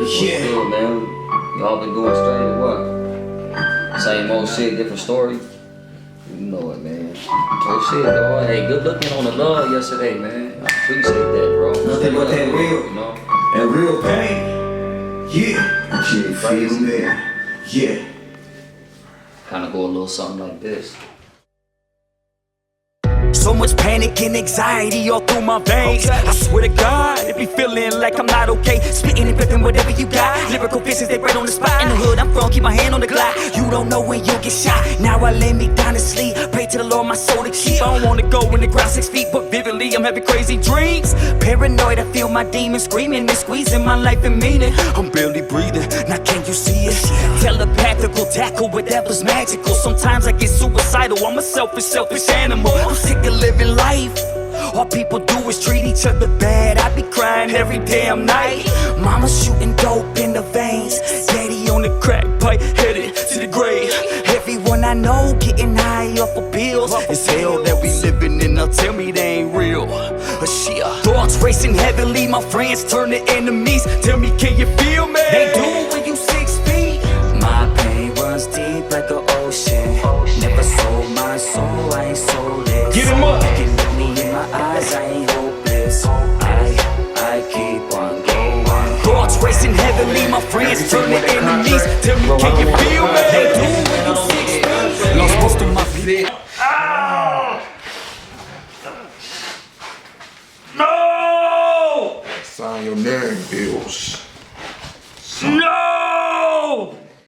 Yeah. Good, man. Y'all been doing straight or what? Same old shit, different story. You know it, man. Oh shit, dog. Hey, good looking on the love yesterday, man. I appreciate that, bro. Nothing but that real, you know? That real pain. Yeah. Shit, feel me. Yeah. Kinda go a little something like this. So much panic and anxiety all through my veins. I swear to God, it be feeling like I'm not okay. Spitting and flipping whatever you got. Lyrical fixes, they right on the spot. In the hood, I'm from, keep my hand on the Glock. You don't know when you'll get shot. Now I lay me down to sleep. Pray to the Lord, my soul to keep. I don't wanna go in the ground 6 feet, but vividly I'm having crazy dreams. Paranoid, I feel my demons screaming and squeezing my life and meaning. I'm barely breathing, now can you see it? Telepathical, tackle whatever's magical. Sometimes I get suicidal, I'm a selfish animal. I'm sick of living life. All people do is treat each other bad. I be crying every damn night. Mama shooting dope in the veins. Daddy on the crack pipe, headed to the grave. Everyone I know getting high off of bills. It's hell that we living in, now tell me they ain't real. Thoughts racing heavily, my friends turn to enemies. Tell me, can you feel me? They do